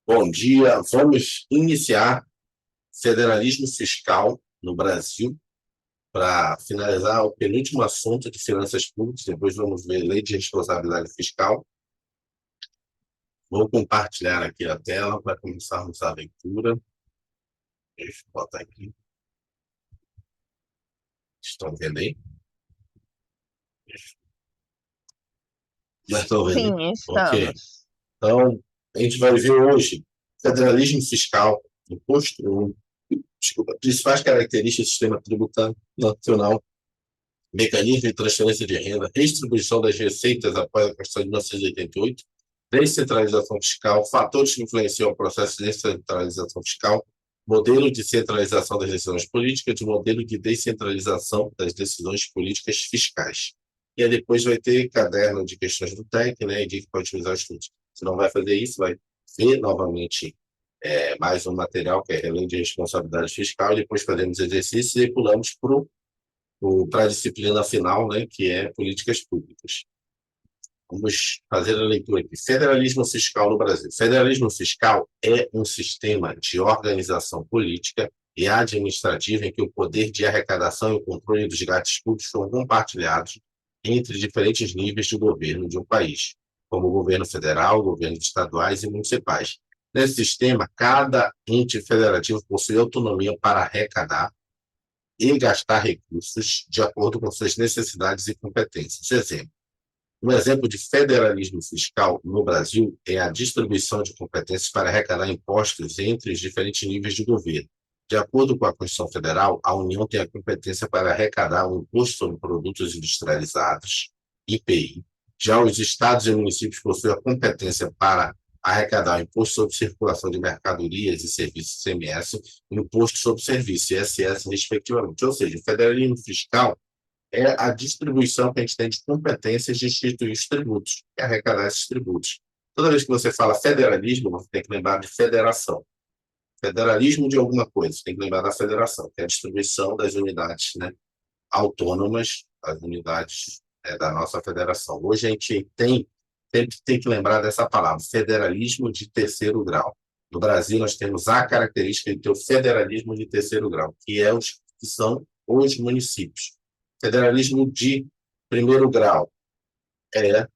Bom dia. Vamos iniciar federalismo fiscal no Brasil para finalizar o penúltimo assunto de finanças públicas. Depois vamos ver lei de responsabilidade fiscal. Vou compartilhar aqui a tela para começarmos a leitura. Deixa eu botar aqui. Estão vendo aí? Já estão vendo aí? Sim, Ok. estamos. Então, a gente vai ver hoje federalismo fiscal, imposto, desculpa, principais características do sistema tributário nacional, mecanismo de transferência de renda, redistribuição das receitas após a Constituição de 1988, descentralização fiscal, fatores que influenciam o processo de descentralização fiscal, modelo de centralização das decisões políticas, modelo de descentralização das decisões políticas fiscais. E aí depois vai ter caderno de questões do TEC, né, e dica para utilizar os estudos. Se não vai fazer isso, vai ver novamente mais um material, que é a lei de responsabilidade fiscal, e depois fazemos exercícios e pulamos para a disciplina final, né, que é políticas públicas. Vamos fazer a leitura aqui. Federalismo fiscal no Brasil. Federalismo fiscal é um sistema de organização política e administrativa em que o poder de arrecadação e o controle dos gastos públicos são compartilhados entre diferentes níveis de governo de um país, como o governo federal, governos estaduais e municipais. Nesse sistema, cada ente federativo possui autonomia para arrecadar e gastar recursos de acordo com suas necessidades e competências. Um exemplo de federalismo fiscal no Brasil é a distribuição de competências para arrecadar impostos entre os diferentes níveis de governo. De acordo com a Constituição Federal, a União tem a competência para arrecadar o Imposto sobre Produtos Industrializados, IPI. Já os estados e municípios possuem a competência para arrecadar o Imposto sobre Circulação de Mercadorias e Serviços, ICMS, e o Imposto sobre Serviços, ISS, respectivamente. Ou seja, o federalismo fiscal é a distribuição que a gente tem de competências de instituir os tributos, e arrecadar esses tributos. Toda vez que você fala federalismo, você tem que lembrar de federação. Federalismo de alguma coisa, você tem que lembrar da federação, que é a distribuição das unidades, né, autônomas, as unidades da nossa federação. Hoje a gente sempre tem que lembrar dessa palavra, federalismo de terceiro grau. No Brasil, nós temos a característica de ter o federalismo de terceiro grau, que são os municípios. Federalismo de primeiro grau é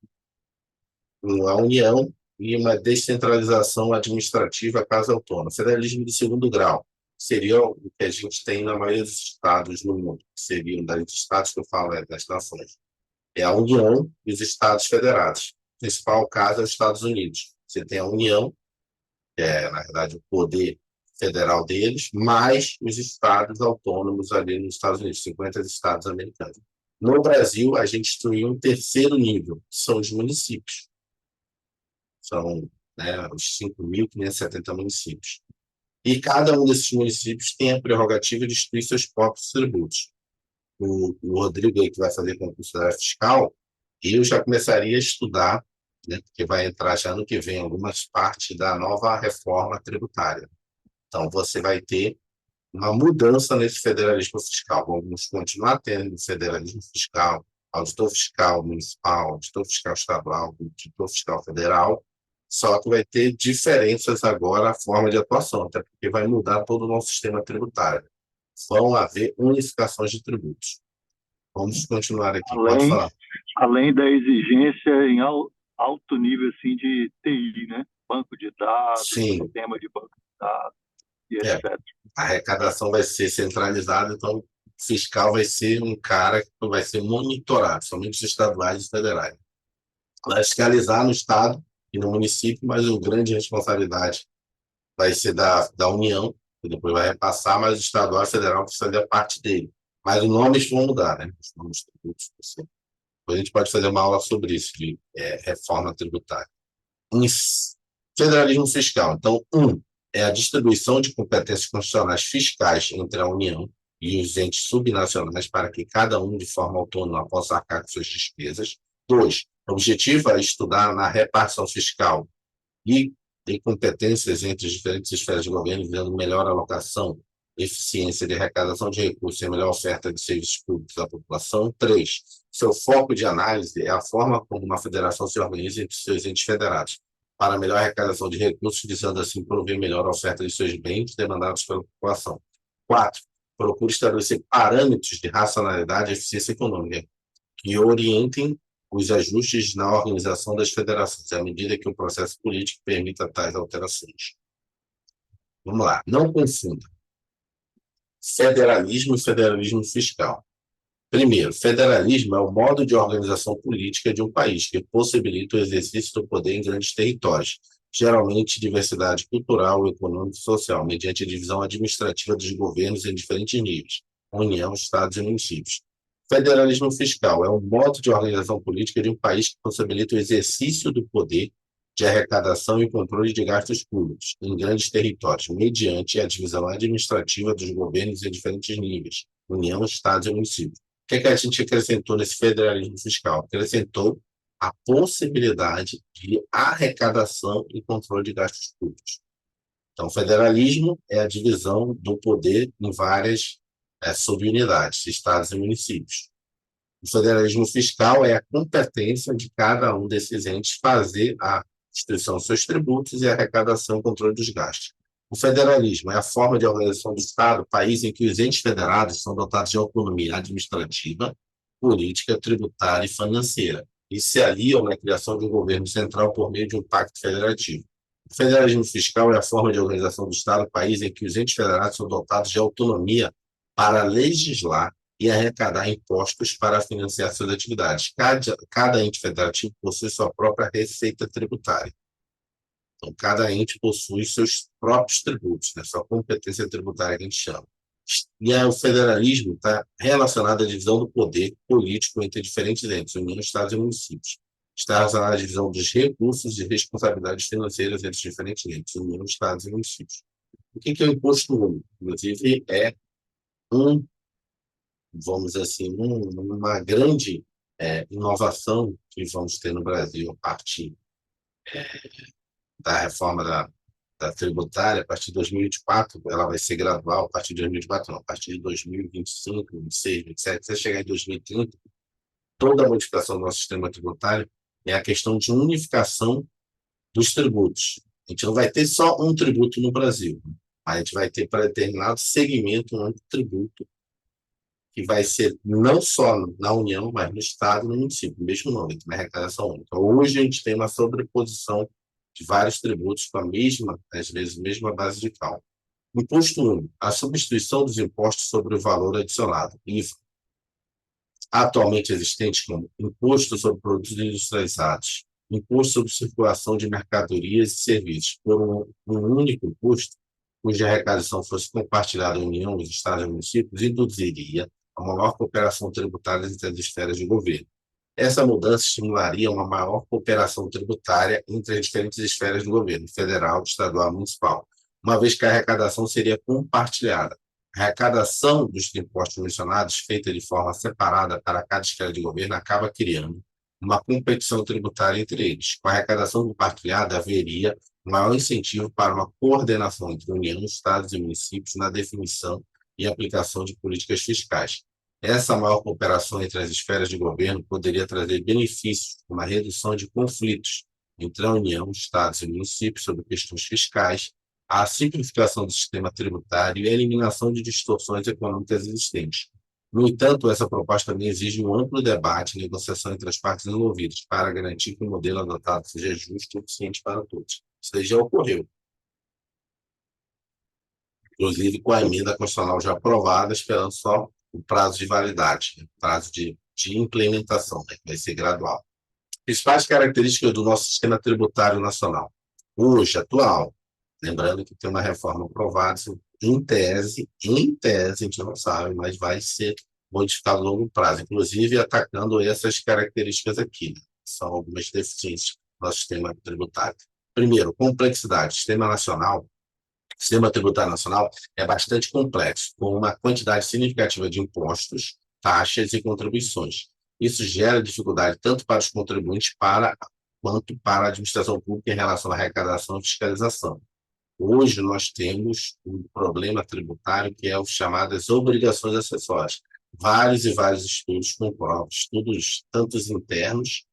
uma união e uma descentralização administrativa caso autônoma. Federalismo de segundo grau seria o que a gente tem na maioria dos estados no mundo, que seriam dos estados que eu falo, das nações. É a União e os Estados Federados. O principal caso é os Estados Unidos. Você tem a União, que é, na verdade, o poder federal deles, mais os estados autônomos ali nos Estados Unidos, 50 estados americanos. No Brasil, a gente instruiu um terceiro nível, que são os municípios. São, né, os 5.570 municípios. E cada um desses municípios tem a prerrogativa de instituir seus próprios tributos. O Rodrigo, aí, que vai fazer concurso da área fiscal, eu já começaria a estudar, né, porque vai entrar já no que vem algumas partes da nova reforma tributária. Então, você vai ter uma mudança nesse federalismo fiscal. Vamos continuar tendo federalismo fiscal, auditor fiscal municipal, auditor fiscal estadual, auditor fiscal federal, só que vai ter diferenças agora a forma de atuação, até porque vai mudar todo o nosso sistema tributário. Vão haver unificações de tributos. Vamos continuar aqui. Pode além, falar. além da exigência em alto nível assim, de TI, né? Banco de dados, Sim, sistema de banco de dados e é. etc. A arrecadação vai ser centralizada, então o fiscal vai ser um cara que vai ser monitorado, somente os estaduais e federais. Vai fiscalizar no estado e no município, mas a grande responsabilidade vai ser da União, que depois vai repassar, mas o estadual e federal precisa fazer a parte dele. Mas os nomes vão mudar, né? Os nomes tributos. Assim. Depois a gente pode fazer uma aula sobre isso, de reforma tributária. Federalismo fiscal. Então, é a distribuição de competências constitucionais fiscais entre a União e os entes subnacionais para que cada um, de forma autônoma, possa arcar com suas despesas. 2, o objetivo é estudar na repartição fiscal e em competências entre as diferentes esferas de governo, visando melhor alocação, eficiência de arrecadação de recursos e a melhor oferta de serviços públicos à população. 3, seu foco de análise é a forma como uma federação se organiza entre seus entes federados. para melhor arrecadação de recursos, visando assim prover melhor a oferta de seus bens demandados pela população. 4. Procura estabelecer parâmetros de racionalidade e eficiência econômica que orientem os ajustes na organização das federações, à medida que o processo político permita tais alterações. Vamos lá, não confunda federalismo e federalismo fiscal. Primeiro, federalismo é o modo de organização política de um país que possibilita o exercício do poder em grandes territórios, geralmente diversidade cultural, econômica e social, mediante a divisão administrativa dos governos em diferentes níveis, União, Estados e municípios. Federalismo fiscal é o modo de organização política de um país que possibilita o exercício do poder de arrecadação e controle de gastos públicos em grandes territórios, mediante a divisão administrativa dos governos em diferentes níveis, União, Estados e municípios. O que a gente acrescentou nesse federalismo fiscal? Acrescentou a possibilidade de arrecadação e controle de gastos públicos. Então, o federalismo é a divisão do poder em várias subunidades, estados e municípios. O federalismo fiscal é a competência de cada um desses entes fazer a distribuição dos seus tributos e a arrecadação e controle dos gastos. O federalismo é a forma de organização do Estado, país em que os entes federados são dotados de autonomia administrativa, política, tributária e financeira, e se aliam na criação de um governo central por meio de um pacto federativo. O federalismo fiscal é a forma de organização do Estado, país em que os entes federados são dotados de autonomia para legislar e arrecadar impostos para financiar suas atividades. Cada ente federativo possui sua própria receita tributária. Então, cada ente possui seus próprios tributos, né? Sua competência tributária que a gente chama. E o federalismo está relacionado à divisão do poder político entre diferentes entes, União, Estados e municípios. Está relacionado à divisão dos recursos e responsabilidades financeiras entre diferentes entes, União, Estados e municípios. O que é o imposto único? Inclusive, é vamos dizer assim, uma grande inovação que vamos ter no Brasil a partir da reforma da tributária. A partir de 2024, ela vai ser gradual, a partir de 2024 não, a partir de 2025, 26, 27, até chegar em 2030, toda a modificação do nosso sistema tributário é a questão de unificação dos tributos. A gente não vai ter só um tributo no Brasil, a gente vai ter para determinado segmento um tributo que vai ser não só na União, mas no Estado e no município, mesmo nome, na arrecadação única. Hoje a gente tem uma sobreposição de vários tributos com a mesma, às vezes, mesma base de cálculo. Imposto único, a substituição dos impostos sobre o valor adicionado, IVA, atualmente existentes como imposto sobre produtos industrializados, imposto sobre circulação de mercadorias e serviços, por um único imposto, cuja arrecadação fosse compartilhada em União, os Estados e municípios, induziria a maior cooperação tributária entre as esferas de governo. Essa mudança estimularia uma maior cooperação tributária entre as diferentes esferas do governo, federal, estadual e municipal, uma vez que a arrecadação seria compartilhada. A arrecadação dos impostos mencionados, feita de forma separada para cada esfera de governo, acaba criando uma competição tributária entre eles. Com a arrecadação compartilhada, haveria um maior incentivo para uma coordenação entre União, Estados e municípios na definição e aplicação de políticas fiscais. Essa maior cooperação entre as esferas de governo poderia trazer benefícios, como a redução de conflitos entre a União, Estados e municípios sobre questões fiscais, a simplificação do sistema tributário e a eliminação de distorções econômicas existentes. No entanto, essa proposta também exige um amplo debate e negociação entre as partes envolvidas para garantir que o modelo adotado seja justo e eficiente para todos. Isso aí já ocorreu. Inclusive com a emenda constitucional já aprovada, esperando só o prazo de validade, né? Prazo de implementação, né? Que vai ser gradual. Principais características do nosso sistema tributário nacional. Hoje, atual, lembrando que tem uma reforma aprovada, em tese, a gente não sabe, mas vai ser modificado a longo prazo, inclusive atacando essas características aqui, né? São algumas deficiências do nosso sistema tributário. Primeiro, complexidade. O sistema tributário nacional é bastante complexo, com uma quantidade significativa de impostos, taxas e contribuições. Isso gera dificuldade tanto para os contribuintes quanto para a administração pública em relação à arrecadação e fiscalização. Hoje nós temos um problema tributário que é o chamado das obrigações acessórias. Vários e vários estudos comprovam, estudos tanto internos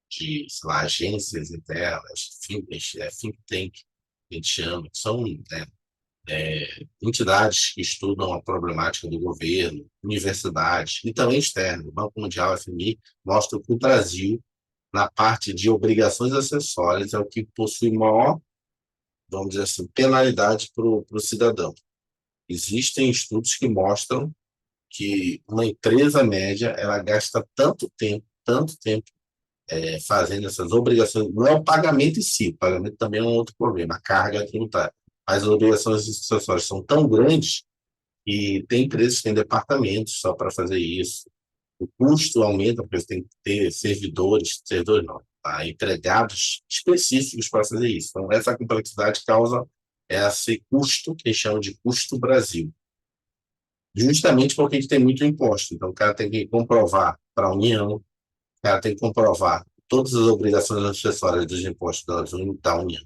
sei lá, agências internas, think tank, que a gente chama, que são, né, entidades que estudam a problemática do governo, universidades e também externas. O Banco Mundial, FMI, mostra que o Brasil, na parte de obrigações acessórias, é o que possui maior, vamos dizer assim, penalidade para o cidadão. Existem estudos que mostram que uma empresa média ela gasta tanto tempo fazendo essas obrigações. Não é o pagamento em si, o pagamento também é um outro problema, a carga tributária. Mas as obrigações acessórias são tão grandes que tem empresas que têm departamentos só para fazer isso. O custo aumenta, porque você tem que ter servidores não, tá? Empregados específicos para fazer isso. Então, essa complexidade causa esse custo, que eles chamam de custo Brasil. Justamente porque a gente tem muito imposto. Então, o cara tem que comprovar para a União, o cara tem que comprovar todas as obrigações acessórias dos impostos da União,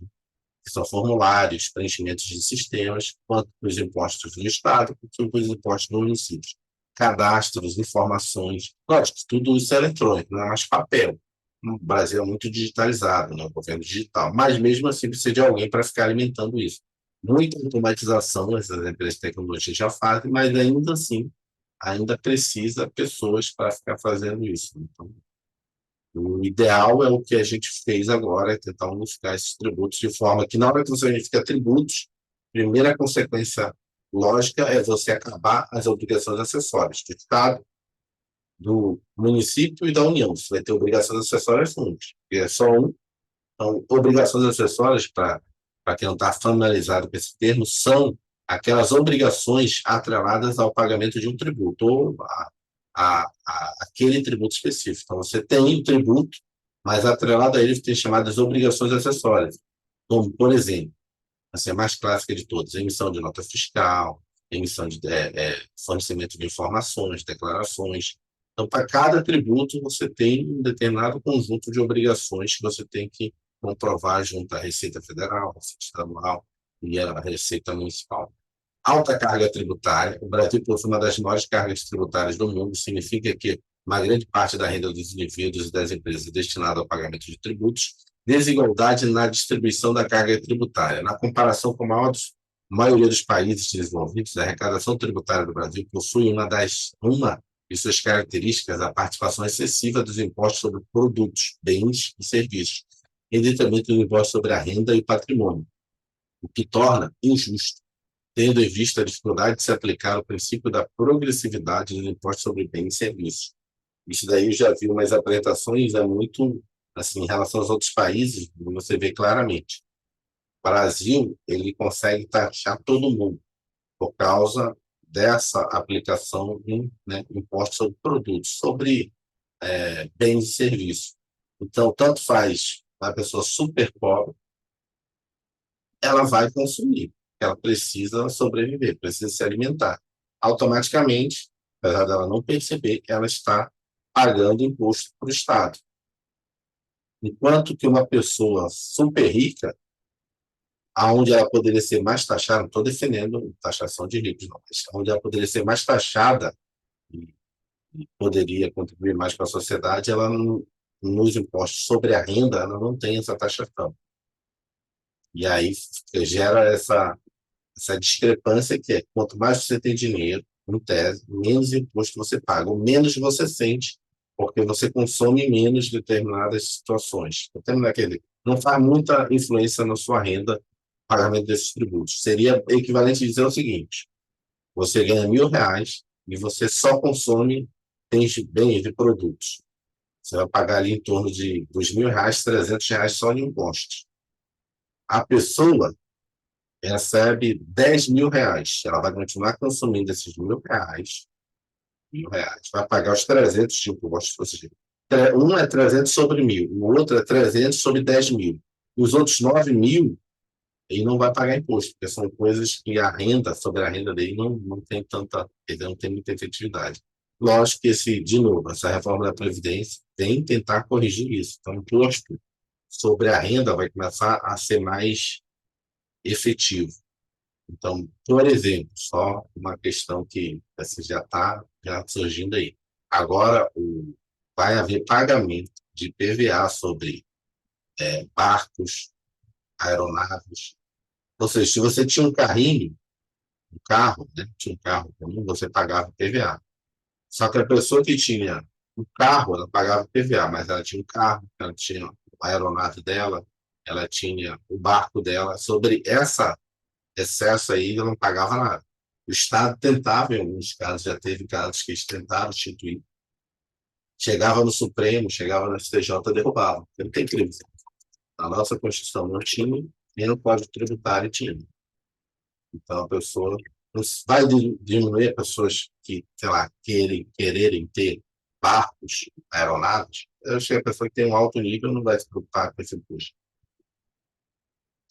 que são formulários, preenchimentos de sistemas, quanto os impostos do Estado, quanto os impostos dos municípios. Cadastros, informações, lógico, tudo isso é eletrônico, não é mais papel. O Brasil é muito digitalizado, né? O governo digital, mas mesmo assim precisa de alguém para ficar alimentando isso. Muita automatização essas empresas de tecnologia já fazem, mas ainda assim, ainda precisa pessoas para ficar fazendo isso. Então, o ideal é o que a gente fez agora, é tentar unificar esses tributos de forma que, na hora que você unifica tributos, a primeira consequência lógica é você acabar as obrigações acessórias do Estado, do município e da União. Você vai ter obrigações acessórias únicas, porque é só um. Então, obrigações acessórias, para quem não está familiarizado com esse termo, são aquelas obrigações atreladas ao pagamento de um tributo, ou aquele tributo específico. Então, você tem o tributo, mas atrelado a ele tem chamadas obrigações acessórias, como, por exemplo, assim, a mais clássica de todas, emissão de nota fiscal, emissão de fornecimento de informações, declarações. Então, para cada tributo, você tem um determinado conjunto de obrigações que você tem que comprovar junto à Receita Federal, à Receita Estadual e à Receita Municipal. Alta carga tributária. O Brasil possui uma das maiores cargas tributárias do mundo, significa que uma grande parte da renda dos indivíduos e das empresas é destinada ao pagamento de tributos. Desigualdade na distribuição da carga tributária. Na comparação com a maioria dos países desenvolvidos, a arrecadação tributária do Brasil possui uma de suas características a participação excessiva dos impostos sobre produtos, bens e serviços, em detrimento do imposto sobre a renda e patrimônio, o que torna injusto, tendo em vista a dificuldade de se aplicar o princípio da progressividade do imposto sobre bens e serviços. Isso daí eu já vi umas apresentações, é muito, assim, em relação aos outros países, você vê claramente. O Brasil, ele consegue taxar todo mundo por causa dessa aplicação em, né, imposto sobre produtos, sobre bens e serviços. Então, tanto faz uma pessoa super pobre, ela vai consumir, ela precisa sobreviver, precisa se alimentar. Automaticamente, apesar dela não perceber, ela está pagando imposto para o Estado. Enquanto que uma pessoa super rica, aonde ela poderia ser mais taxada, não estou defendendo taxação de ricos, não, mas onde ela poderia ser mais taxada e poderia contribuir mais para a sociedade, ela não, nos impostos sobre a renda, ela não tem essa taxação. E aí gera essa discrepância que é, quanto mais você tem dinheiro, em tese, menos imposto você paga, ou menos você sente, porque você consome menos determinadas situações. Não faz muita influência na sua renda, pagamento desses tributos. Seria equivalente a dizer o seguinte: você ganha R$ 1.000 e você só consome bens e produtos. Você vai pagar ali em torno de R$ 2.000, R$ 300 só em impostos. A pessoa recebe R$ 10.000. Ela vai continuar consumindo esses R$ 1.000, vai pagar os 300 de impostos. Ou seja, um é 300 sobre 1.000, o outro é 300 sobre 10.000. Os outros 9.000, ele não vai pagar imposto, porque são coisas que a renda, sobre a renda dele, não tem tanta, ele não tem muita efetividade. Lógico que, de novo, essa reforma da Previdência vem tentar corrigir isso. Então, o imposto sobre a renda vai começar a ser mais efetivo. Então, por exemplo, só uma questão que assim, já está surgindo aí. Agora, vai haver pagamento de PVA sobre barcos, aeronaves. Ou seja, se você tinha um carrinho, um carro, né? Tinha um carro comum, você pagava PVA. Só que a pessoa que tinha um carro, ela pagava PVA, mas ela tinha um carro, ela tinha a aeronave dela, ela tinha o barco dela. Sobre essa excesso aí, ela não pagava nada. O Estado tentava, em alguns casos, já teve casos que eles tentaram instituir. Chegava no Supremo, chegava no STJ, derrubava. Porque não tem crime. A nossa Constituição não tinha, nem no Código Tributário tinha. Então, a pessoa não vai diminuir pessoas que, sei lá, quererem ter barcos, aeronaves. Eu acho que a pessoa que tem um alto nível não vai se preocupar com esse custo.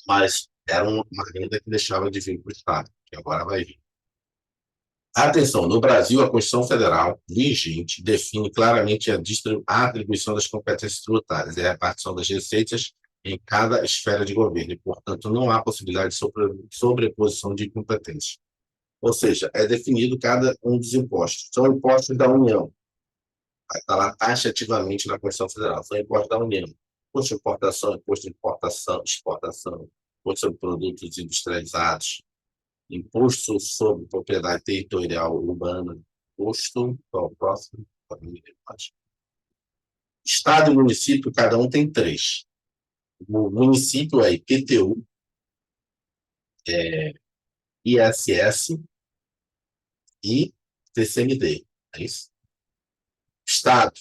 Mas era uma renda que deixava de vir para o Estado, que agora vai vir. Atenção, no Brasil, a Constituição Federal vigente define claramente a atribuição das competências tributárias e a repartição das receitas em cada esfera de governo, e, portanto, não há possibilidade de sobreposição de competências. Ou seja, é definido cada um dos impostos. São impostos da União. Vai estar lá taxativamente na Constituição Federal. São impostos da União. Imposto de importação, imposto de importação, exportação, imposto sobre produtos industrializados, imposto sobre propriedade territorial urbana, imposto, qual é o próximo? Estado e município, cada um tem 3. O município é IPTU, ISS e TCMD. É isso? Estado,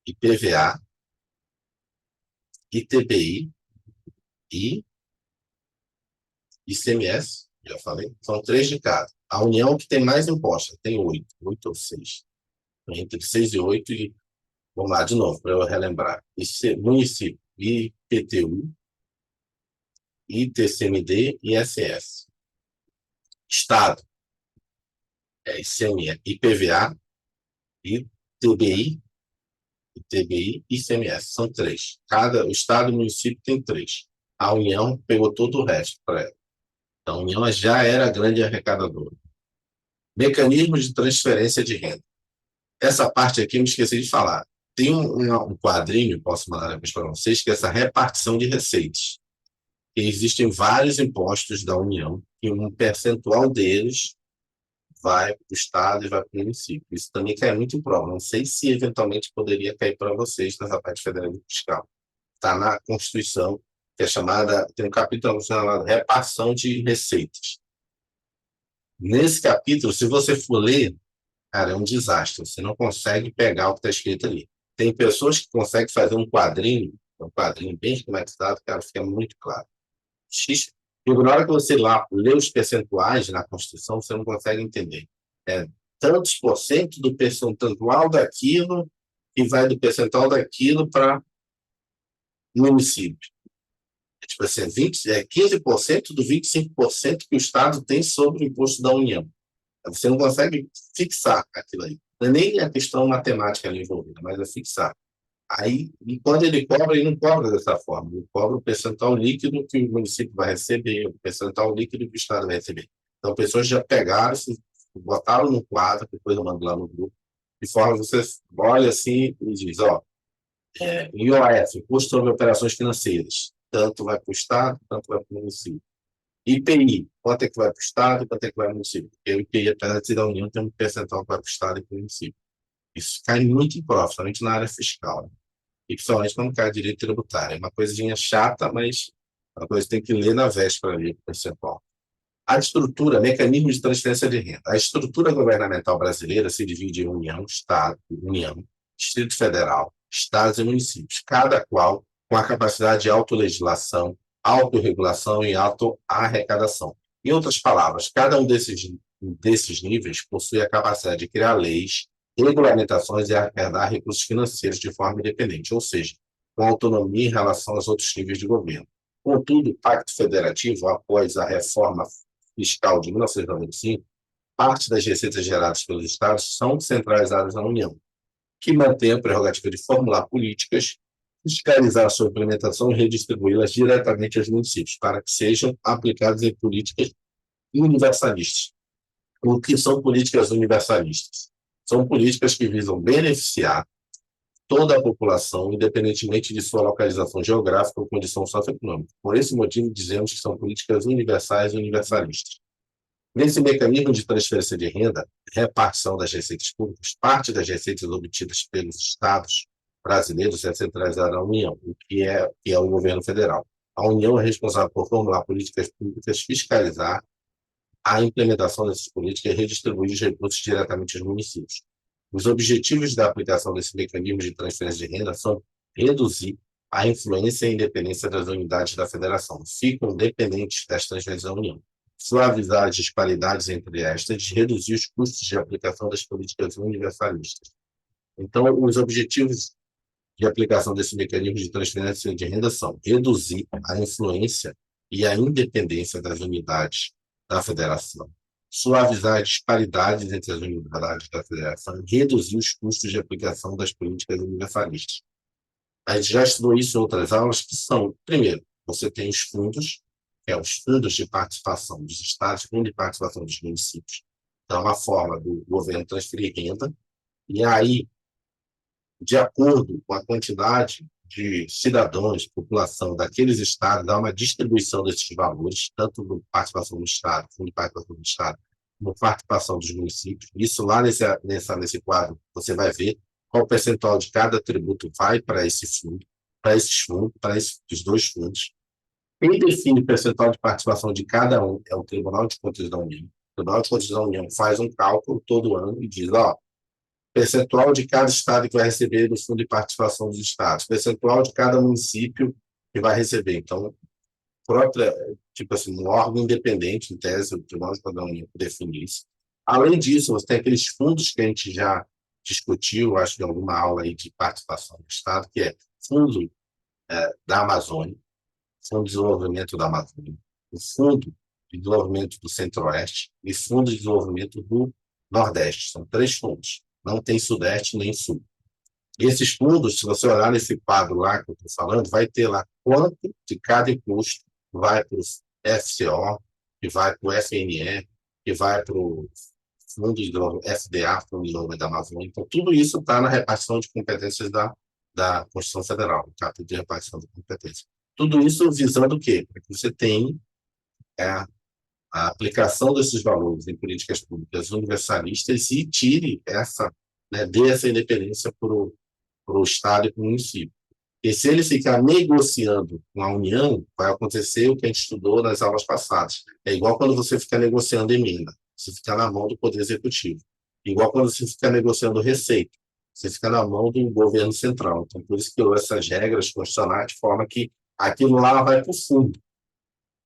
IPVA, ITBI e ICMS, já falei, são 3 de cada. A União que tem mais impostos, tem 8 ou 6. Entre 6 e 8, e vamos lá de novo, para eu relembrar. Município, IPTU, ITCMD e ISS. Estado, ICMS, IPVA, ITBI, ITBI e ICMS. São 3. O Estado e o município tem 3. A União pegou todo o resto para ela. Então, a União já era grande arrecadadora. Mecanismos de transferência de renda. Essa parte aqui eu me esqueci de falar. Tem um quadrinho, posso mandar depois para vocês, que é essa repartição de receitas. E existem vários impostos da União e um percentual deles vai para o Estado e vai para o município. Isso também cai muito em prova. Não sei se eventualmente poderia cair para vocês nessa parte federal e fiscal. Está na Constituição, que é chamada, tem um capítulo chamado Repartição de Receitas. Nesse capítulo, se você for ler, cara, é um desastre. Você não consegue pegar o que está escrito ali. Tem pessoas que conseguem fazer um quadrinho bem esquematizado, cara, fica muito claro. X, e na hora que você lá lê os percentuais na Constituição, você não consegue entender. É tantos por cento do percentual daquilo que vai do percentual daquilo para o município. Tipo assim, 15% do 25% que o Estado tem sobre o imposto da União. Você não consegue fixar aquilo aí. Não é nem a questão matemática ali envolvida, mas é fixar. Aí, e quando ele cobra, ele não cobra dessa forma. Ele cobra o percentual líquido que o município vai receber, o percentual líquido que o Estado vai receber. Então, pessoas já pegaram, botaram no quadro, depois eu mando lá no grupo, de forma que você olha assim e diz, IOF, Imposto sobre Operações Financeiras, tanto vai para o Estado, tanto vai para o município. IPI, quanto é que vai para o Estado e quanto é que vai para o município? Porque o IPI, apesar de ser da União, tem um percentual que vai para o Estado e para o município. Isso cai muito em prova, somente na área fiscal. Né? E principalmente quando cai direito tributário. É uma coisinha chata, mas é uma coisa que tem que ler na véspera ali, o percentual. A estrutura, mecanismo de transferência de renda. A estrutura governamental brasileira se divide em União, Estado, União, Distrito Federal, Estados e municípios, cada qual com a capacidade de autolegislação, autorregulação e autoarrecadação. Em outras palavras, cada um desses níveis possui a capacidade de criar leis, regulamentações e arrecadar recursos financeiros de forma independente, ou seja, com autonomia em relação aos outros níveis de governo. Contudo, o Pacto Federativo, após a reforma fiscal de 1995, parte das receitas geradas pelos estados são centralizadas na União, que mantém a prerrogativa de formular políticas, fiscalizar a sua implementação e redistribuí-las diretamente aos municípios, para que sejam aplicadas em políticas universalistas. O que são políticas universalistas? São políticas que visam beneficiar toda a população, independentemente de sua localização geográfica ou condição socioeconômica. Por esse motivo, dizemos que são políticas universais e universalistas. Nesse mecanismo de transferência de renda, repartição das receitas públicas, parte das receitas obtidas pelos estados brasileiros é centralizada na União, que é o governo federal. A União é responsável por formular políticas públicas, fiscalizar a implementação dessas políticas e redistribuir os recursos diretamente aos municípios. Os objetivos da aplicação desse mecanismo de transferência de renda são reduzir a influência e a independência das unidades da federação, ficam dependentes das transferências da União, suavizar as disparidades entre estas, reduzir os custos de aplicação das políticas universalistas. Então, os objetivos de aplicação desse mecanismo de transferência de renda são reduzir a influência e a independência das unidades da federação, suavizar as disparidades entre as unidades da federação e reduzir os custos de aplicação das políticas universalistas. A gente já estudou isso em outras aulas, que são, primeiro, você tem os fundos, que é os fundos de participação dos estados, fundo de participação dos municípios. Então, é uma forma do governo transferir renda, e aí, de acordo com a quantidade de cidadãos, população daqueles estados, dá uma distribuição desses valores, tanto no participação do estado, fundo de participação do estado, como participação dos municípios. Isso lá nesse quadro, você vai ver qual percentual de cada tributo vai para esse fundo, para esses fundos, para esses dois fundos. Quem define o percentual de participação de cada um é o Tribunal de Contas da União. O Tribunal de Contas da União faz um cálculo todo ano e diz, percentual de cada estado que vai receber do fundo de participação dos estados, percentual de cada município que vai receber. Então, tipo assim, um órgão independente, em tese, o Tribunal de Contas da União define isso. Além disso, você tem aqueles fundos que a gente já discutiu, acho que em alguma aula aí de participação do estado, que é Fundo da Amazônia, Fundo de Desenvolvimento da Amazônia, o Fundo de Desenvolvimento do Centro-Oeste e Fundo de Desenvolvimento do Nordeste. São 3 fundos. Não tem Sudeste nem Sul. E esses fundos, se você olhar nesse quadro lá que eu estou falando, vai ter lá quanto de cada imposto vai para o FCO, que vai para o FNE, que vai para o Fundo de FDA, Fundo de Desenvolvimento da Amazônia. Então, tudo isso está na repartição de competências da Constituição Federal, no capítulo de repartição de competências. Tudo isso visando o quê? Para que você tenha a aplicação desses valores em políticas públicas universalistas e tire dê essa independência para o Estado e para o município. E se ele ficar negociando com a União, vai acontecer o que a gente estudou nas aulas passadas. É igual quando você fica negociando emenda, você fica na mão do Poder Executivo. Igual quando você fica negociando receita, você fica na mão do governo central. Então, por isso que eu essas regras constitucionais, de forma que aquilo lá vai para o fundo,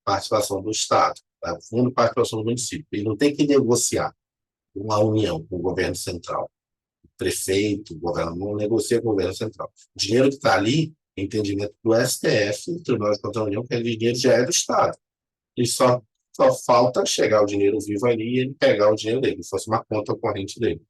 participação do Estado, o fundo de participação do município. Ele não tem que negociar com a União, com o governo central. O prefeito, o governo não negocia com o governo central. O dinheiro que está ali, entendimento do STF, do Tribunal de Contas da União, que aquele dinheiro já é do Estado. E só falta chegar o dinheiro vivo ali e ele pegar o dinheiro dele, se fosse uma conta corrente dele.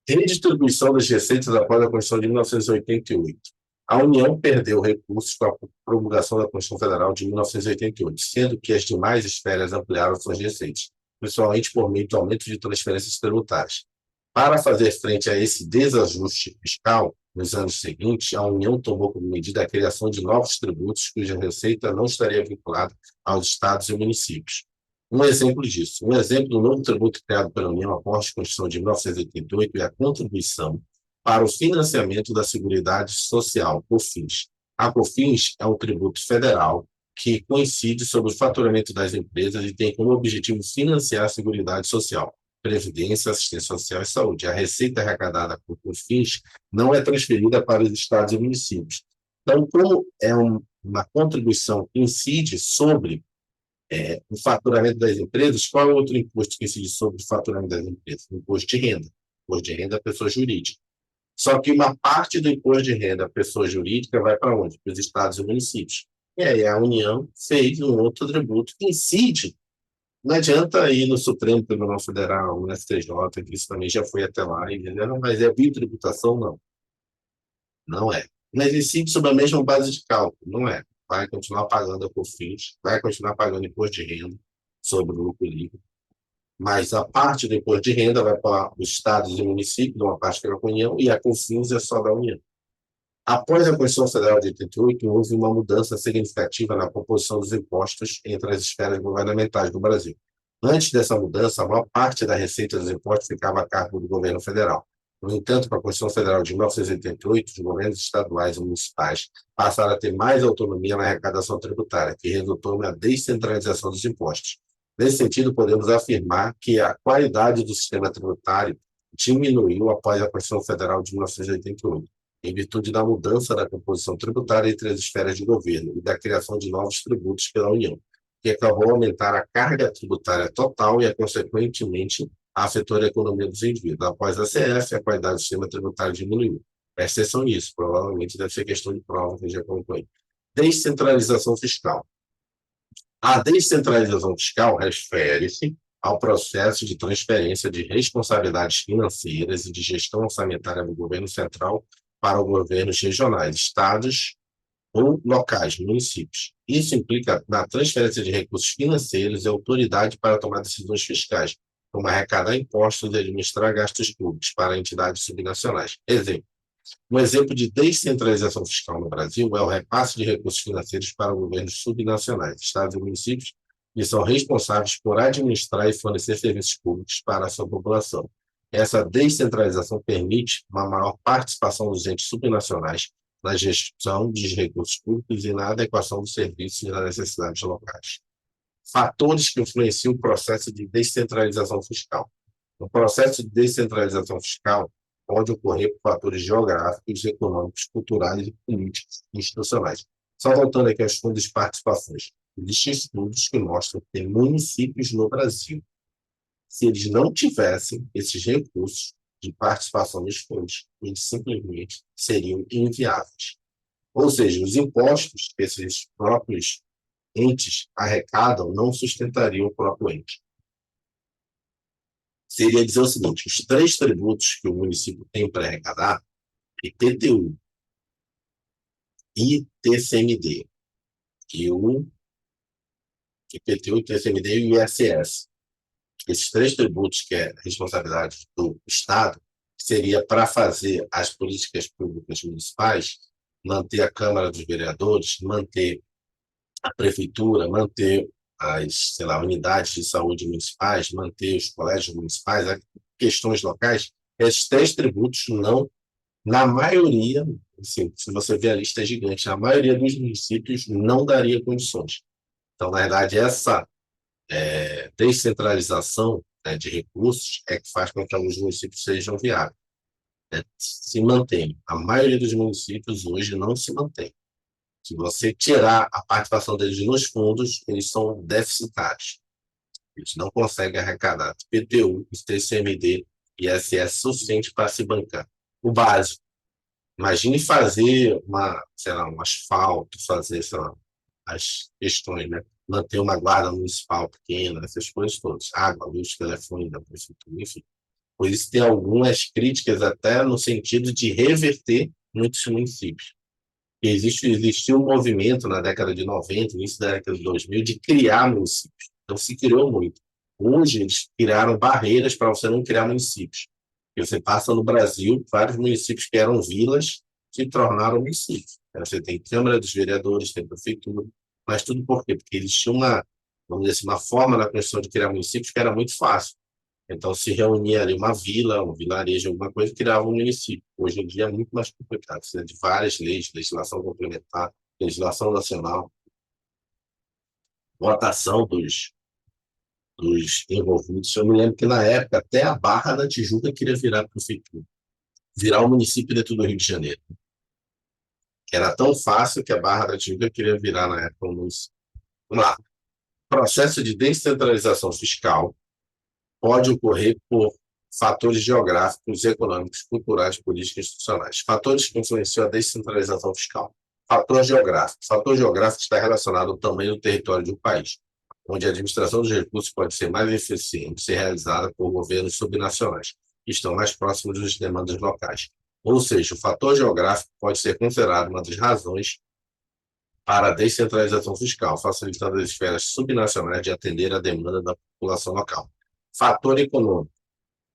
Redistribuição das receitas após a Constituição de 1988. A União perdeu recursos com a promulgação da Constituição Federal de 1988, sendo que as demais esferas ampliaram suas receitas, principalmente por meio do aumento de transferências tributárias. Para fazer frente a esse desajuste fiscal, nos anos seguintes, a União tomou como medida a criação de novos tributos cuja receita não estaria vinculada aos estados e municípios. Um exemplo disso, um exemplo do novo tributo criado pela União após a Constituição de 1988 é a contribuição para o financiamento da Seguridade Social, COFINS. A COFINS é um tributo federal que coincide sobre o faturamento das empresas e tem como objetivo financiar a Seguridade Social, Previdência, Assistência Social e Saúde. A receita arrecadada por COFINS não é transferida para os estados e municípios. Então, como é uma contribuição que incide sobre o faturamento das empresas, qual é o outro imposto que incide sobre o faturamento das empresas? O imposto de renda. O imposto de renda é pessoa jurídica. Só que uma parte do imposto de renda, a pessoa jurídica, vai para onde? Para os estados e municípios. E aí a União fez um outro tributo que incide. Não adianta ir no Supremo Tribunal Federal, no STJ, que isso também já foi até lá, entendeu? Mas é biotributação? Não. Não é. Mas incide sobre a mesma base de cálculo? Não é. Vai continuar pagando a COFINS, vai continuar pagando imposto de renda sobre o lucro líquido. mas a parte do imposto de renda vai para os estados e municípios, uma parte fica com a União, e a COFINS é só da União. Após a Constituição Federal de 88, houve uma mudança significativa na composição dos impostos entre as esferas governamentais do Brasil. Antes dessa mudança, a maior parte da receita dos impostos ficava a cargo do governo federal. No entanto, com a Constituição Federal de 1988, os governos estaduais e municipais passaram a ter mais autonomia na arrecadação tributária, que resultou na descentralização dos impostos. Nesse sentido, podemos afirmar que a qualidade do sistema tributário diminuiu após a Constituição Federal de 1988, em virtude da mudança da composição tributária entre as esferas de governo e da criação de novos tributos pela União, que acabou a aumentar a carga tributária total e, consequentemente, afetou a economia dos indivíduos. Após a CF, a qualidade do sistema tributário diminuiu. Presta atenção nisso, provavelmente deve ser questão de prova que já concluí. Descentralização fiscal. A descentralização fiscal refere-se ao processo de transferência de responsabilidades financeiras e de gestão orçamentária do governo central para os governos regionais, estados ou locais, municípios. Isso implica na transferência de recursos financeiros e autoridade para tomar decisões fiscais, como arrecadar impostos e administrar gastos públicos para entidades subnacionais. Um exemplo de descentralização fiscal no Brasil é o repasse de recursos financeiros para governos subnacionais, estados e municípios, que são responsáveis por administrar e fornecer serviços públicos para a sua população. Essa descentralização permite uma maior participação dos entes subnacionais na gestão dos recursos públicos e na adequação dos serviços e das necessidades locais. Fatores que influenciam o processo de descentralização fiscal. O processo de descentralização fiscal pode ocorrer por fatores geográficos, econômicos, culturais e políticos institucionais. Só voltando aqui aos fundos de participações. Existem estudos que mostram que tem municípios no Brasil, se eles não tivessem esses recursos de participação nos fundos, eles simplesmente seriam inviáveis. Ou seja, os impostos que esses próprios entes arrecadam não sustentariam o próprio ente. Seria dizer o seguinte: os 3 tributos que o município tem para arrecadar, IPTU, ITCMD, e o IPTU, ITCMD e o ISS. Esses 3 tributos, que é responsabilidade do Estado, seria para fazer as políticas públicas municipais, manter a Câmara dos Vereadores, manter a Prefeitura, manter as, sei lá, unidades de saúde municipais, manter os colégios municipais, as questões locais. Esses 3 tributos não, na maioria, assim, se você ver a lista é gigante, a maioria dos municípios não daria condições. Então, na verdade, essa descentralização, né, de recursos é que faz com que alguns municípios sejam viáveis, né, se mantêm. A maioria dos municípios hoje não se mantém. Se você tirar a participação deles nos fundos, eles são deficitários. Eles não conseguem arrecadar IPTU, ITCMD e ISS suficiente para se bancar. O básico. Imagine fazer sei lá, um asfalto, fazer, sei lá, as questões, né? Manter uma guarda municipal pequena, essas coisas todas. Água, luz, telefone da prefeitura, enfim. Por isso tem algumas críticas até no sentido de reverter muitos municípios. Existiu um movimento na década de 90, início da década de 2000, de criar municípios. Então, se criou muito. Hoje, eles criaram barreiras para você não criar municípios. E você passa no Brasil, vários municípios que eram vilas se tornaram municípios. Você tem Câmara dos Vereadores, tem Prefeitura, mas tudo por quê? Porque existia vamos dizer assim, uma forma na Constituição de criar municípios que era muito fácil. Então, se reunia ali uma vila, um vilarejo, alguma coisa, criava um município. Hoje em dia é muito mais complicado. Precisa de várias leis, legislação complementar, legislação nacional, votação dos envolvidos. Eu me lembro que, na época, até a Barra da Tijuca queria virar prefeitura, virar o município dentro do Rio de Janeiro. Que era tão fácil que a Barra da Tijuca queria virar, na época, o município. Vamos lá. Processo de descentralização fiscal pode ocorrer por fatores geográficos, econômicos, culturais, políticos e institucionais. Fatores que influenciam a descentralização fiscal. Fator geográfico. Fator geográfico está relacionado ao tamanho do território de um país, onde a administração dos recursos pode ser mais eficiente, ser realizada por governos subnacionais, que estão mais próximos das demandas locais. Ou seja, o fator geográfico pode ser considerado uma das razões para a descentralização fiscal, facilitando as esferas subnacionais de atender à demanda da população local. Fator econômico.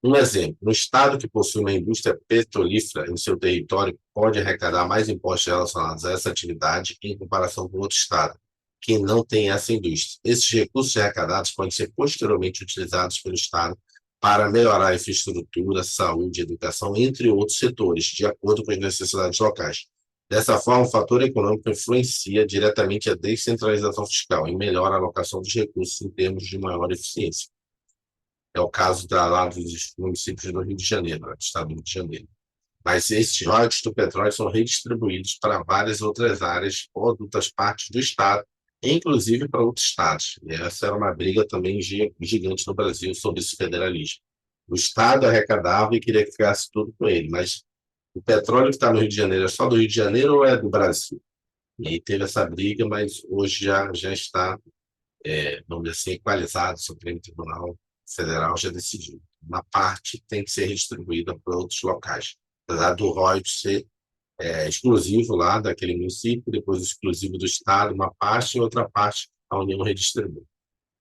Um exemplo, um estado que possui uma indústria petrolífera em seu território pode arrecadar mais impostos relacionados a essa atividade em comparação com outro estado que não tem essa indústria. Esses recursos arrecadados podem ser posteriormente utilizados pelo estado para melhorar a infraestrutura, saúde, educação, entre outros setores, de acordo com as necessidades locais. Dessa forma, o fator econômico influencia diretamente a descentralização fiscal e melhora a alocação dos recursos em termos de maior eficiência. É o caso lá dos municípios do Rio de Janeiro, do estado do Rio de Janeiro. Mas esses royalties do petróleo são redistribuídos para várias outras áreas ou outras partes do estado, inclusive para outros estados. E essa era uma briga também gigante no Brasil sobre esse federalismo. O estado arrecadava e queria que ficasse tudo com ele, mas o petróleo que está no Rio de Janeiro é só do Rio de Janeiro ou é do Brasil? E aí teve essa briga, mas hoje já está, vamos dizer assim, equalizado. O Supremo Tribunal Federal já decidiu. Uma parte tem que ser redistribuída para outros locais, apesar do royalties ser exclusivo lá daquele município, depois exclusivo do estado, uma parte, e outra parte a União redistribui.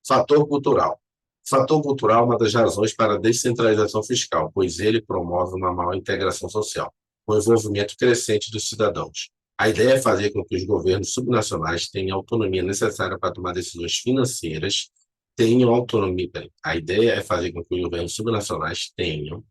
Fator cultural. Fator cultural é uma das razões para a descentralização fiscal, pois ele promove uma maior integração social, com o envolvimento crescente dos cidadãos. A ideia é fazer com que os governos subnacionais tenham a autonomia necessária para tomar decisões financeiras, tenham autonomia. A ideia é fazer com que os governos subnacionais tenham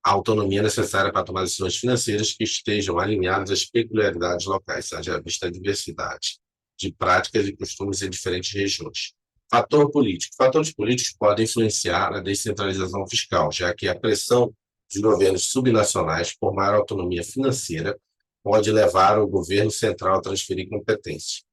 a autonomia necessária para tomar decisões financeiras que estejam alinhadas às peculiaridades locais, haja vista a diversidade de práticas e costumes em diferentes regiões. Fator político. Fatores políticos podem influenciar a descentralização fiscal, já que a pressão dos governos subnacionais por maior autonomia financeira pode levar o governo central a transferir competências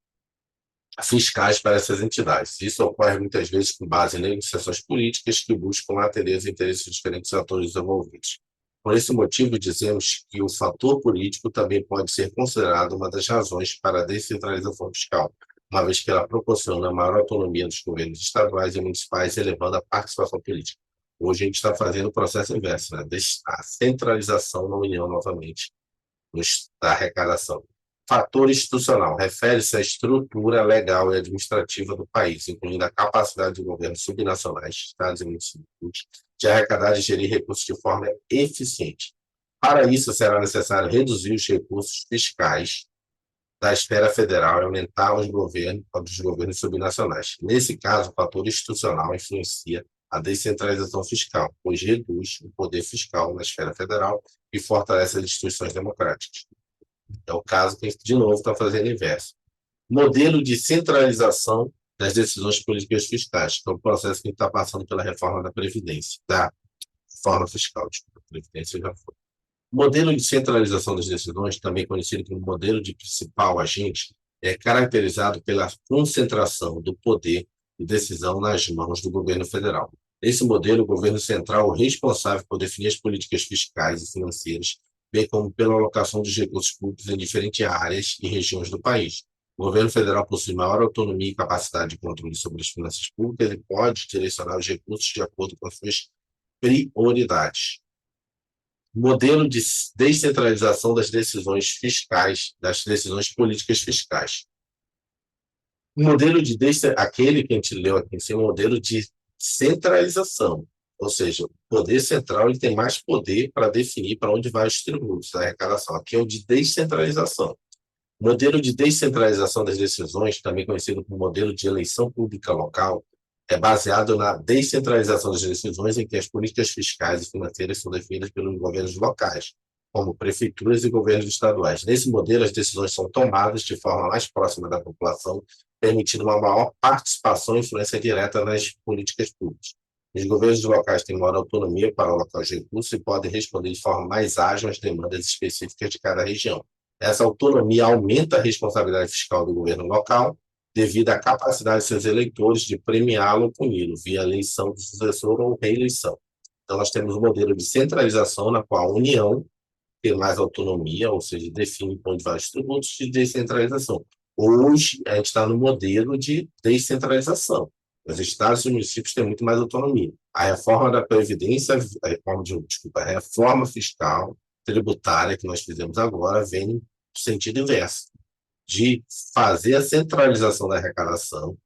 fiscais para essas entidades. Isso ocorre muitas vezes com base em negociações políticas que buscam atender os interesses de diferentes atores envolvidos. Por esse motivo, dizemos que o fator político também pode ser considerado uma das razões para a descentralização fiscal, uma vez que ela proporciona maior autonomia dos governos estaduais e municipais, elevando a participação política. Hoje a gente está fazendo o processo inverso, né? A centralização na União novamente da arrecadação. Fator institucional refere-se à estrutura legal e administrativa do país, incluindo a capacidade de governos subnacionais, estados e municípios, de arrecadar e gerir recursos de forma eficiente. Para isso, será necessário reduzir os recursos fiscais da esfera federal e aumentar os governos subnacionais. Nesse caso, o fator institucional influencia a descentralização fiscal, pois reduz o poder fiscal na esfera federal e fortalece as instituições democráticas. É o caso que, de novo, está fazendo o inverso. Modelo de centralização das decisões políticas fiscais, que é o processo que está passando pela reforma da Previdência, da reforma fiscal, desculpa, a Previdência já foi. Modelo de centralização das decisões, também conhecido como modelo de principal agente, é caracterizado pela concentração do poder de decisão nas mãos do governo federal. Nesse modelo, o governo central é o responsável por definir as políticas fiscais e financeiras, bem como pela alocação dos recursos públicos em diferentes áreas e regiões do país. O governo federal possui maior autonomia e capacidade de controle sobre as finanças públicas e pode direcionar os recursos de acordo com as suas prioridades. Modelo de descentralização das decisões fiscais, das decisões políticas fiscais. O modelo de aquele que a gente leu aqui, é um modelo de centralização, ou seja, o poder central ele tem mais poder para definir para onde vai os tributos da arrecadação. Aqui é o de descentralização. O modelo de descentralização das decisões, também conhecido como modelo de eleição pública local, é baseado na descentralização das decisões em que as políticas fiscais e financeiras são definidas pelos governos locais, como prefeituras e governos estaduais. Nesse modelo, as decisões são tomadas de forma mais próxima da população, permitindo uma maior participação e influência direta nas políticas públicas. Os governos locais têm maior autonomia para alocar os recursos e podem responder de forma mais ágil às demandas específicas de cada região. Essa autonomia aumenta a responsabilidade fiscal do governo local, devido à capacidade de seus eleitores de premiá-lo ou puni-lo, via eleição do sucessor ou reeleição. Então, nós temos um modelo de centralização, na qual a União tem mais autonomia, ou seja, define para onde vai os tributos, de descentralização. Hoje, a gente está no modelo de descentralização. Os estados e os municípios têm muito mais autonomia. A reforma da Previdência, a reforma fiscal, tributária que nós fizemos agora, vem no sentido inverso, de fazer a centralização da arrecadação,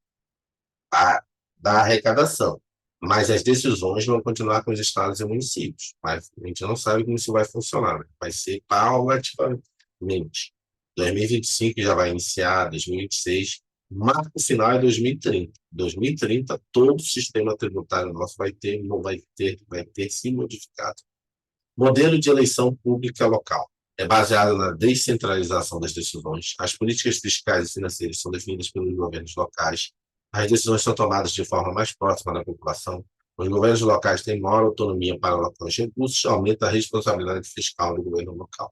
Mas as decisões vão continuar com os estados e municípios. Mas a gente não sabe como isso vai funcionar, né? Vai ser paulatinamente. 2025 já vai iniciar, 2026. Marco final é 2030. 2030, todo o sistema tributário nosso vai ter se modificado. Modelo de eleição pública local. É baseado na descentralização das decisões. As políticas fiscais e financeiras são definidas pelos governos locais. As decisões são tomadas de forma mais próxima da população. Os governos locais têm maior autonomia para alocar os recursos, aumenta a responsabilidade fiscal do governo local.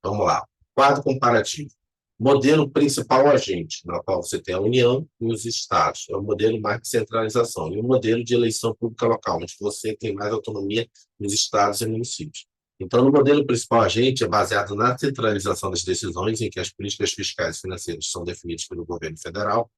Vamos lá. Quadro comparativo. Modelo principal agente, na qual você tem a União e os estados. É o modelo mais de centralização. E o modelo de eleição pública local, onde você tem mais autonomia nos estados e municípios. Então, no modelo principal agente, é baseado na centralização das decisões, em que as políticas fiscais e financeiras são definidas pelo governo federal.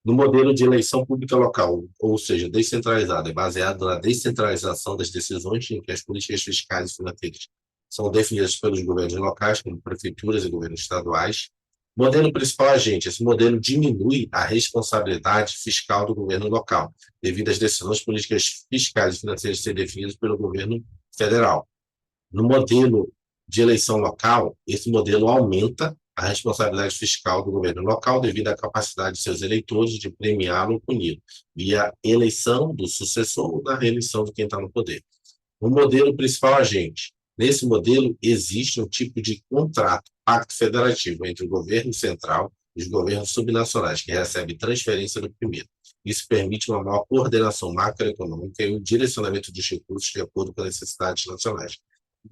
No modelo de eleição pública local, ou seja, descentralizado, é baseado na descentralização das decisões, em que as políticas fiscais e financeiras são definidas pelos governos locais, como prefeituras e governos estaduais. Modelo principal agente, esse modelo diminui a responsabilidade fiscal do governo local, devido às decisões políticas fiscais e financeiras serem definidas pelo governo federal. No modelo de eleição local, esse modelo aumenta a responsabilidade fiscal do governo local devido à capacidade de seus eleitores de premiá-lo ou puni-lo, via eleição do sucessor ou da reeleição de quem está no poder. O modelo principal agente. Nesse modelo, existe um tipo de contrato, pacto federativo entre o governo central e os governos subnacionais, que recebe transferência do primeiro. Isso permite uma maior coordenação macroeconômica e o direcionamento dos recursos de acordo com as necessidades nacionais.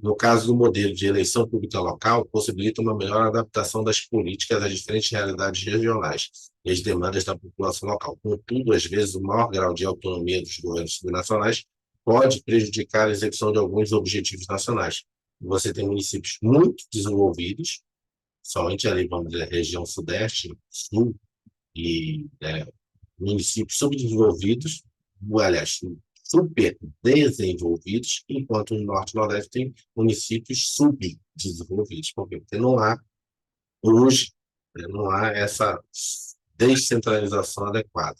No caso do modelo de eleição pública local, possibilita uma melhor adaptação das políticas às diferentes realidades regionais e às demandas da população local. Contudo, às vezes, o maior grau de autonomia dos governos subnacionais pode prejudicar a execução de alguns objetivos nacionais. Você tem municípios muito desenvolvidos, somente ali, vamos dizer, região sudeste, sul, e municípios subdesenvolvidos, aliás, super desenvolvidos, enquanto no Norte e Nordeste tem municípios subdesenvolvidos. Por quê? Porque não há, hoje, não há essa descentralização adequada.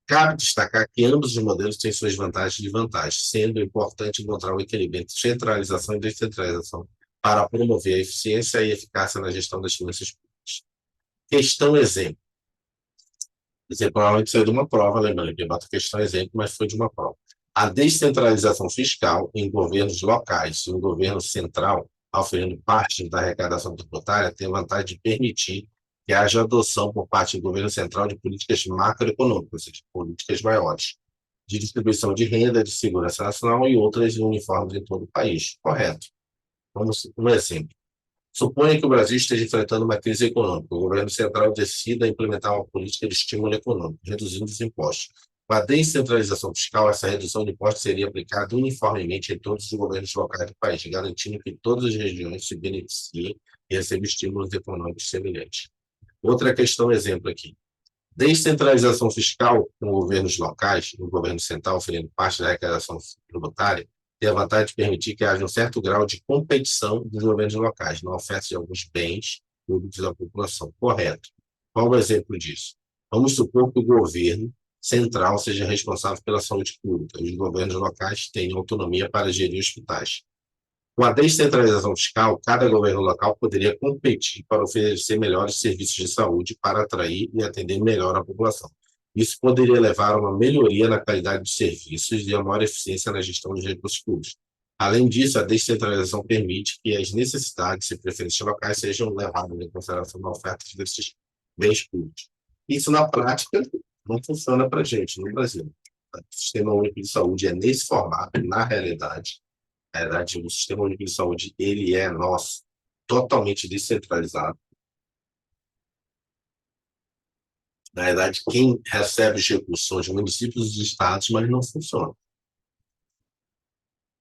Cabe destacar que ambos os modelos têm suas vantagens e desvantagens, sendo importante encontrar um equilíbrio entre centralização e descentralização para promover a eficiência e eficácia na gestão das finanças públicas. Questão exemplo. Você provavelmente saiu de uma prova, lembrando que bota questão exemplo, mas foi de uma prova. A descentralização fiscal em governos locais e um governo central, oferecendo parte da arrecadação tributária, tem a vantagem de permitir que haja adoção por parte do governo central de políticas macroeconômicas, ou seja, políticas maiores, de distribuição de renda, de segurança nacional e outras uniformes em todo o país. Correto. Vamos um exemplo. Suponha que o Brasil esteja enfrentando uma crise econômica. O governo central decida implementar uma política de estímulo econômico, reduzindo os impostos. Com a descentralização fiscal, essa redução de impostos seria aplicada uniformemente em todos os governos locais do país, garantindo que todas as regiões se beneficiem e recebam estímulos econômicos semelhantes. Outra questão, exemplo aqui. Descentralização fiscal com governos locais, o governo central oferecendo parte da arrecadação tributária, tem a vantagem de permitir que haja um certo grau de competição dos governos locais na oferta de alguns bens públicos da população. Correto. Qual o exemplo disso? Vamos supor que o governo central seja responsável pela saúde pública e os governos locais tenham autonomia para gerir hospitais. Com a descentralização fiscal, cada governo local poderia competir para oferecer melhores serviços de saúde para atrair e atender melhor a população. Isso poderia levar a uma melhoria na qualidade dos serviços e a maior eficiência na gestão dos recursos públicos. Além disso, a descentralização permite que as necessidades e preferências locais sejam levadas em consideração na oferta desses bens públicos. Isso, na prática, não funciona para a gente no Brasil. O Sistema Único de Saúde é nesse formato, na realidade. Na verdade, o Sistema Único de Saúde, ele é nosso, totalmente descentralizado. Na verdade, quem recebe os recursos são os municípios e os estados, mas não funciona.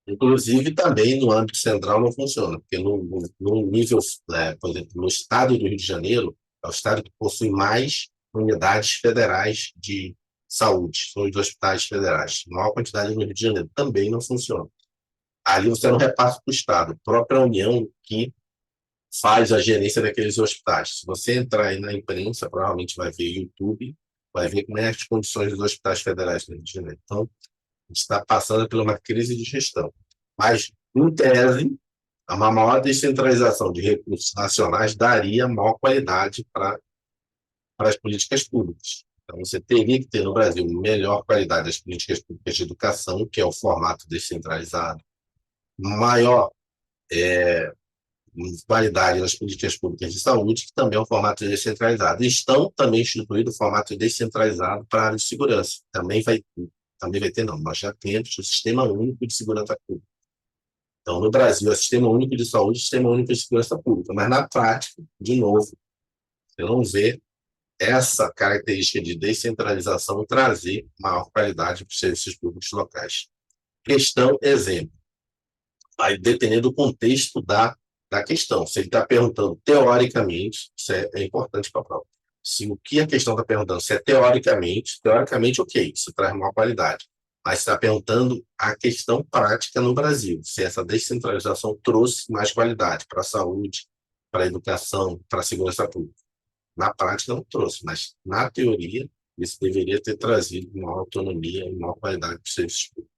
Inclusive, também no âmbito central não funciona, porque no nível, por exemplo, no estado do Rio de Janeiro, é o estado que possui mais unidades federais de saúde, são os hospitais federais. A maior quantidade no Rio de Janeiro também não funciona. Ali você não repassa para o Estado, a própria União que faz a gerência daqueles hospitais. Se você entrar aí na imprensa, provavelmente vai ver YouTube, vai ver como é as condições dos hospitais federais no Rio de Janeiro. Então, a gente está passando por uma crise de gestão. Mas, em tese, uma maior descentralização de recursos nacionais daria maior qualidade para as políticas públicas. Então, você teria que ter no Brasil melhor qualidade das políticas públicas de educação, que é o formato descentralizado, maior qualidade nas políticas públicas de saúde, que também é um formato descentralizado. Estão também instituído o formato descentralizado para a área de segurança. Também vai ter, não, nós já temos o Sistema Único de Segurança Pública. Então, no Brasil, é Sistema Único de Saúde e Sistema Único de Segurança Pública. Mas, na prática, de novo, você não vê essa característica de descentralização trazer maior qualidade para os serviços públicos locais. Questão, exemplo. Vai depender do contexto da questão. Se ele está perguntando teoricamente, isso é importante para a prova. Se o que a questão está perguntando, se é teoricamente, ok, isso traz maior qualidade. Mas está perguntando a questão prática no Brasil, se essa descentralização trouxe mais qualidade para a saúde, para a educação, para a segurança pública. Na prática não trouxe, mas na teoria isso deveria ter trazido maior autonomia e maior qualidade para os serviços públicos.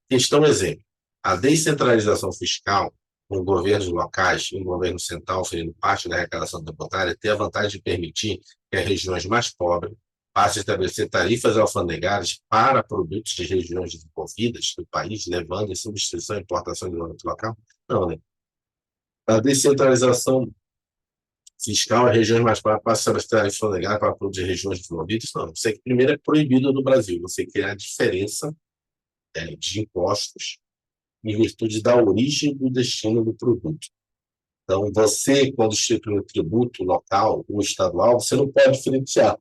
Questão exemplo, a descentralização fiscal com governos locais e um governo central oferecendo parte da arrecadação tributária tem a vantagem de permitir que as regiões mais pobres passem a estabelecer tarifas alfandegárias para produtos de regiões desenvolvidas do país, levando em substituição a importação de produto local? Não, né? A descentralização fiscal, as regiões mais pobres passam a estabelecer tarifas alfandegárias para produtos de regiões desenvolvidas? Não. Isso aqui, primeiro, é proibido no Brasil. Você criar a diferença de impostos em virtude da origem do destino do produto. Então, você, quando institui um tributo local ou estadual, você não pode diferenciar.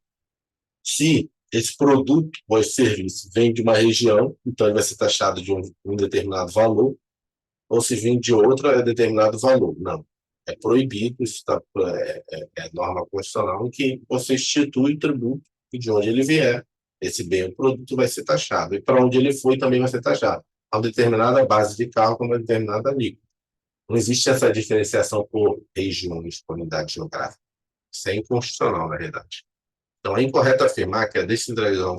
Se esse produto ou esse serviço vem de uma região, então ele vai ser taxado de um determinado valor, ou se vem de outra, é determinado valor. Não. É proibido, isso é norma constitucional, em que você institui o tributo e de onde ele vier, esse bem ou produto vai ser taxado. E para onde ele foi também vai ser taxado. A uma determinada base de cálculo, uma determinada alíquota. Não existe essa diferenciação por regiões, por unidade geográfica. Isso é inconstitucional, na verdade. Então, é incorreto afirmar que a descentralização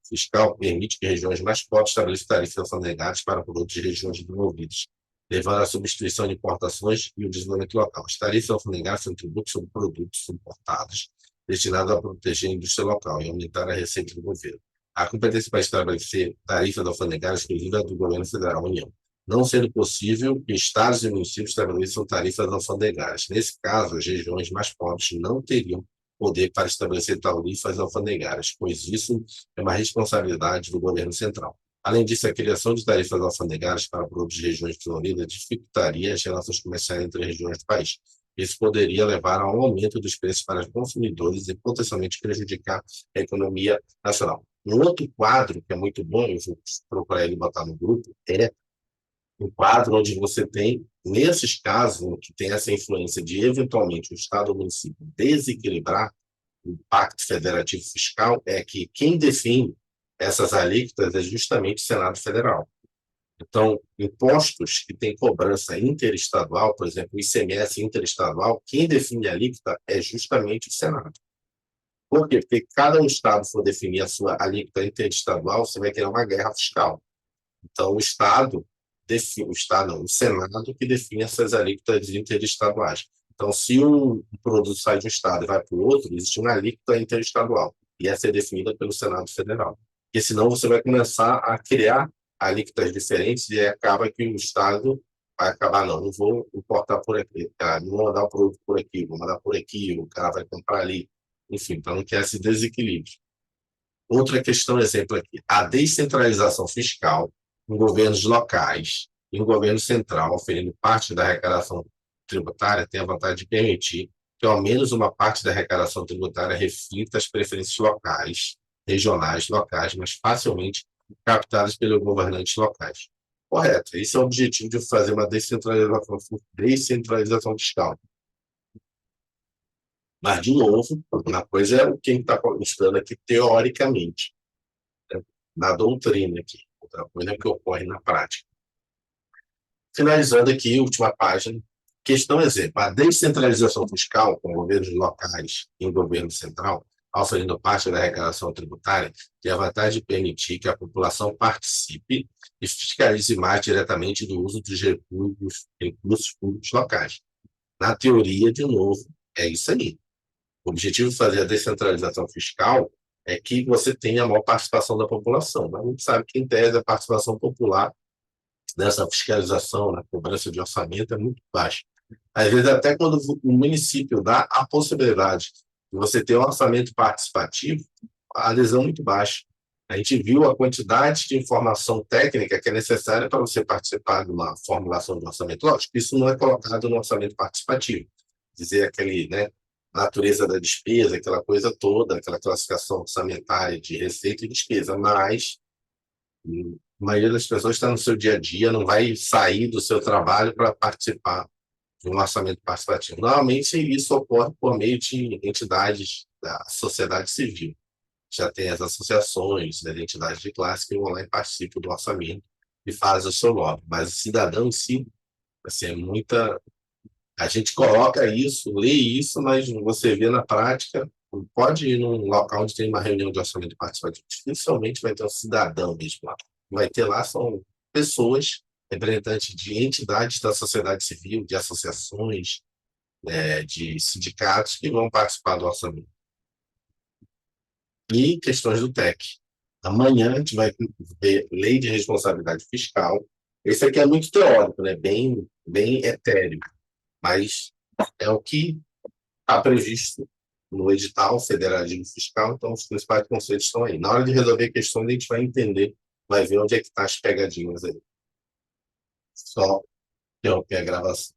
fiscal permite que regiões mais pobres estabeleçam tarifas alfandegárias para produtos de regiões desenvolvidas, levando à substituição de importações e o desenvolvimento local. As tarifas alfandegárias são tributos sobre produtos importados, destinados a proteger a indústria local e aumentar a receita do governo. A competência para estabelecer tarifas alfandegárias exclusiva é do governo federal, União, não sendo possível que estados e municípios estabeleçam tarifas alfandegárias. Nesse caso, as regiões mais pobres não teriam poder para estabelecer tarifas alfandegárias, pois isso é uma responsabilidade do governo central. Além disso, a criação de tarifas alfandegárias para produtos de regiões desenvolvidas dificultaria as relações comerciais entre regiões do país. Isso poderia levar a um aumento dos preços para os consumidores e potencialmente prejudicar a economia nacional. Um outro quadro que é muito bom, eu vou procurar ele botar no grupo, é um quadro onde você tem, nesses casos, que tem essa influência de, eventualmente, o Estado ou o município desequilibrar o pacto federativo fiscal, é que quem define essas alíquotas é justamente o Senado Federal. Então, impostos que têm cobrança interestadual, por exemplo, o ICMS interestadual, quem define a alíquota é justamente o Senado. Por quê? Porque cada um Estado for definir a sua alíquota interestadual, você vai criar uma guerra fiscal. Então, o Estado define, o Senado que define essas alíquotas interestaduais. Então, se um produto sai de um Estado e vai para o outro, existe uma alíquota interestadual, e essa é definida pelo Senado Federal. Porque senão você vai começar a criar alíquotas diferentes e acaba que o Estado vai acabar, não vou importar por aqui, não vou mandar o produto por aqui, vou mandar por aqui, o cara vai comprar ali. Enfim, para não criar esse desequilíbrio. Outra questão, exemplo aqui, a descentralização fiscal em governos locais e no governo central, oferindo parte da arrecadação tributária, tem a vantagem de permitir que ao menos uma parte da arrecadação tributária reflita as preferências locais, regionais, locais, mas facilmente captadas pelos governantes locais. Correto. Esse é o objetivo de fazer uma descentralização fiscal. Mas, de novo, uma coisa é o que a gente está estudando aqui teoricamente, né? Na doutrina aqui. Outra coisa é o que ocorre na prática. Finalizando aqui, última página. Questão exemplo. A descentralização fiscal com governos locais e o governo central fazendo parte da arrecadação tributária, que é a vantagem de permitir que a população participe e fiscalize mais diretamente do uso dos recursos públicos locais. Na teoria, de novo, é isso aí. O objetivo de fazer a descentralização fiscal é que você tenha a maior participação da população. Mas a gente sabe que, em tese, a participação popular nessa fiscalização, na cobrança de orçamento, é muito baixa. Às vezes, até quando o município dá a possibilidade de você ter um orçamento participativo, a adesão é muito baixa. A gente viu a quantidade de informação técnica que é necessária para você participar de uma formulação de orçamento. Lógico que isso não é colocado no orçamento participativo. Dizer aquele, né, natureza da despesa, aquela coisa toda, aquela classificação orçamentária de receita e despesa, mas a maioria das pessoas está no seu dia a dia, não vai sair do seu trabalho para participar de um orçamento participativo. Normalmente, isso ocorre por meio de entidades da sociedade civil. Já tem as associações, as entidades de classe que vão lá e participam do orçamento e fazem o seu lobby. Mas o cidadão em si, assim, é muita. A gente coloca isso, lê isso, mas você vê na prática, pode ir num local onde tem uma reunião de orçamento participativo, dificilmente vai ter um cidadão mesmo lá. Vai ter lá são pessoas, representantes de entidades da sociedade civil, de associações, de sindicatos que vão participar do orçamento. E questões do TEC. Amanhã a gente vai ver lei de responsabilidade fiscal. Esse aqui é muito teórico, né? Bem etéreo, mas é o que está previsto no edital federalismo fiscal, então os principais conceitos estão aí. Na hora de resolver questões, a gente vai entender, vai ver onde é que estão as pegadinhas aí. Só interromper a gravação.